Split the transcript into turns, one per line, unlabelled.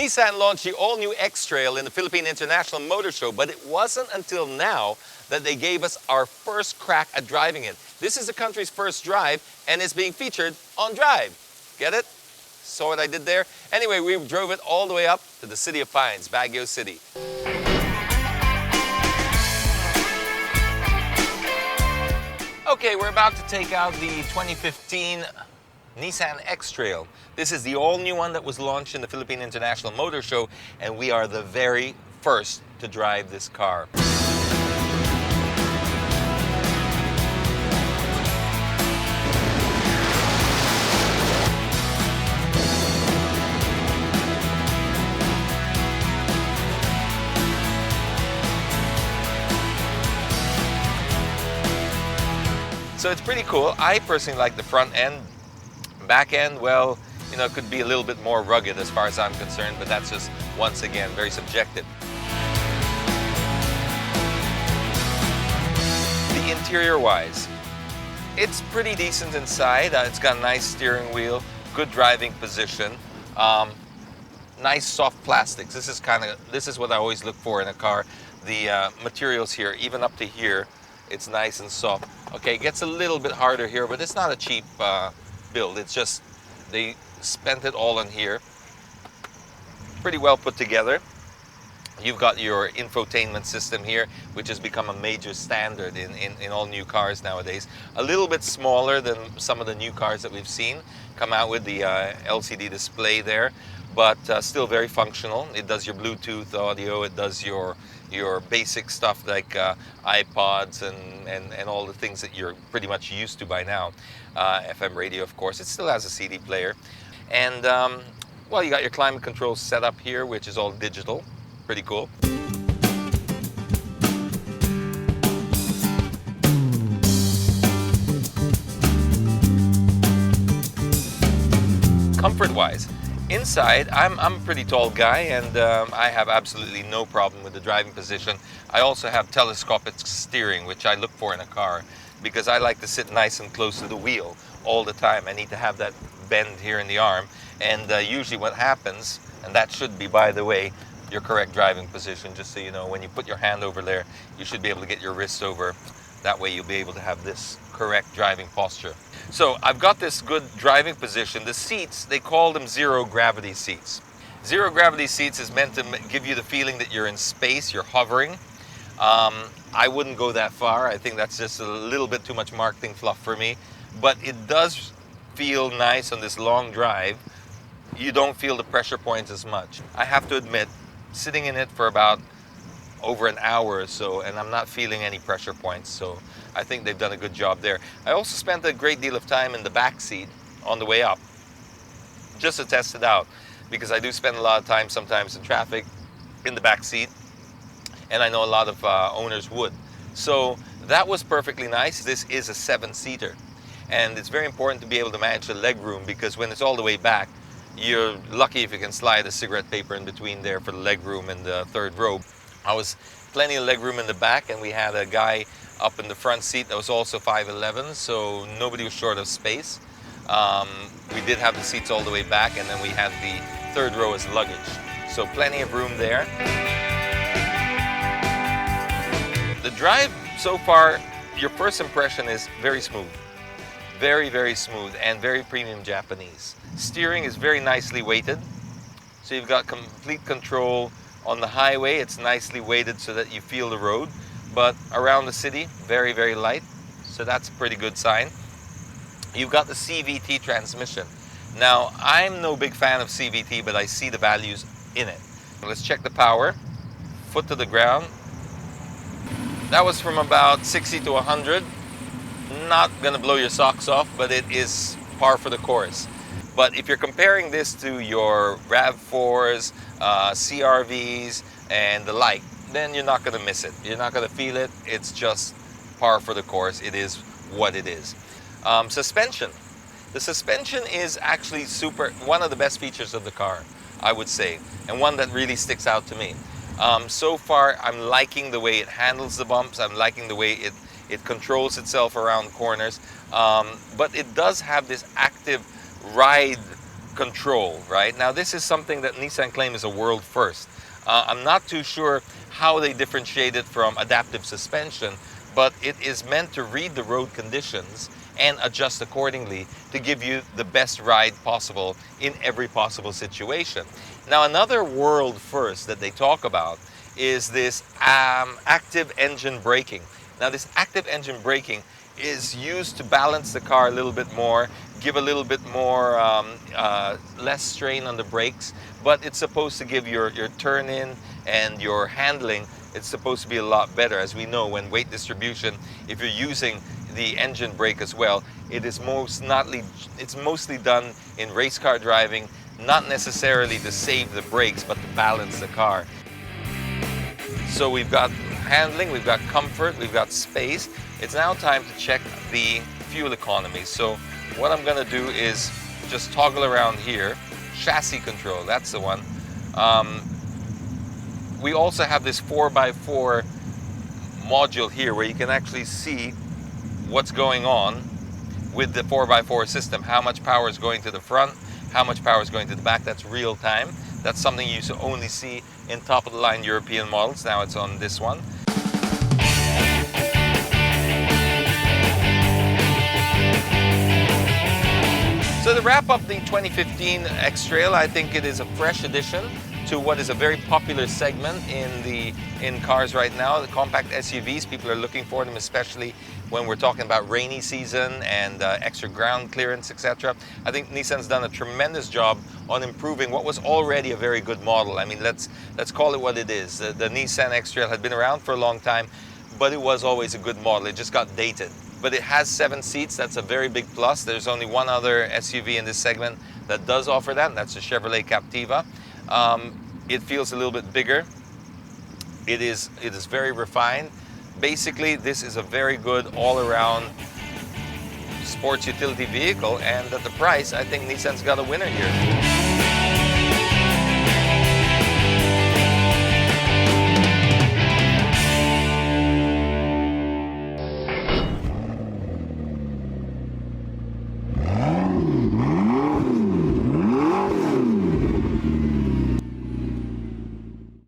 Nissan launched the all-new Xtrail in the Philippine International Motor Show, but it wasn't until now that they gave us our first crack at driving it. This is the country's first drive, and it's being featured on Drive. Get it? Saw what I did there? Anyway, we drove it all the way up to the City of Pines, Baguio City. Okay, we're about to take out the 2015 Nissan Xtrail. This is the all-new one that was launched in the Philippine International Motor Show, and we are the very first to drive this car. So it's pretty cool. I personally like the front end. Back end, well, you know, it could be a little bit more rugged as far as I'm concerned, but that's just, once again, very subjective. The interior-wise, it's pretty decent inside. It's got a nice steering wheel, good driving position, nice soft plastics. This is what I always look for in a car. The materials here, even up to here, it's nice and soft. Okay, it gets a little bit harder here, but it's not a cheap build. It's just they spent it all on here. Pretty well put together. You've got your infotainment system here, which has become a major standard in all new cars nowadays. A little bit smaller than some of the new cars that we've seen come out with the LCD display there, but still very functional. It does your Bluetooth audio, it does your basic stuff like iPods and all the things that you're pretty much used to by now. FM radio, of course. It still has a CD player. And, well, you got your climate control set up here, which is all digital. Pretty cool. Comfort-wise, inside, I'm a pretty tall guy, and I have absolutely no problem with the driving position. I also have telescopic steering, which I look for in a car, because I like to sit nice and close to the wheel all the time. I need to have that bend here in the arm, and usually what happens, and that should be, by the way, your correct driving position, just so you know, when you put your hand over there, you should be able to get your wrist over. That way you'll be able to have this correct driving posture. So I've got this good driving position. The seats, they call them zero gravity seats. Zero gravity seats is meant to give you the feeling that you're in space, you're hovering. I wouldn't go that far. I think that's just a little bit too much marketing fluff for me. But it does feel nice on this long drive. You don't feel the pressure points as much. I have to admit, sitting in it for about over an hour or so, and I'm not feeling any pressure points, so I think they've done a good job there. I also spent a great deal of time in the back seat on the way up, just to test it out, because I do spend a lot of time sometimes in traffic in the back seat, and I know a lot of owners would. So that was perfectly nice. This is a 7-seater, and it's very important to be able to manage the leg room, because when it's all the way back, you're lucky if you can slide a cigarette paper in between there for the leg room in the third row. I was plenty of leg room in the back, and we had a guy up in the front seat that was also 5'11", so nobody was short of space. We did have the seats all the way back, and then we had the third row as luggage. So plenty of room there. The drive so far, your first impression is very smooth. Very, very smooth and very premium Japanese. Steering is very nicely weighted. So you've got complete control on the highway. It's nicely weighted so that you feel the road. But around the city, very, very light. So that's a pretty good sign. You've got the CVT transmission. Now, I'm no big fan of CVT, but I see the values in it. Let's check the power. Foot to the ground. That was from about 60 to 100. Not gonna blow your socks off, but it is par for the course. But if you're comparing this to your RAV4s, CRVs, and the like, then you're not gonna miss it. You're not gonna feel it. It's just par for the course. It is what it is. Suspension. The suspension is actually one of the best features of the car, I would say, and one that really sticks out to me. So far, I'm liking the way it handles the bumps. I'm liking the way it controls itself around corners. But it does have this active ride control, right? Now this is something that Nissan claim is a world first. I'm not too sure how they differentiate it from adaptive suspension, but it is meant to read the road conditions and adjust accordingly to give you the best ride possible in every possible situation. Now another world first that they talk about is this active engine braking. Now this active engine braking is used to balance the car a little bit more, give a little bit more less strain on the brakes, but it's supposed to give your turn in and your handling, it's supposed to be a lot better. As we know, when weight distribution, if you're using the engine brake as well, it's mostly done in race car driving, not necessarily to save the brakes, but to balance the car. So we've got handling, we've got comfort, we've got space. It's now time to check the fuel economy. So what I'm gonna do is just toggle around here. Chassis control, that's the one. We also have this 4x4 module here where you can actually see what's going on with the 4x4 system. How much power is going to the front, how much power is going to the back. That's real time. That's something you used to only see in top-of-the-line European models. Now it's on this one. So to wrap up the 2015 Xtrail, I think it is a fresh addition to what is a very popular segment in cars right now. The compact SUVs, people are looking for them, especially when we're talking about rainy season and extra ground clearance, etc. I think Nissan's done a tremendous job on improving what was already a very good model. I mean, let's call it what it is. The Nissan Xtrail had been around for a long time, but it was always a good model. It just got dated. But it has 7 seats. That's a very big plus. There's only one other SUV in this segment that does offer that, and that's the Chevrolet Captiva. It feels a little bit bigger. It is very refined. Basically, this is a very good all-around sports utility vehicle, and at the price, I think Nissan's got a winner here.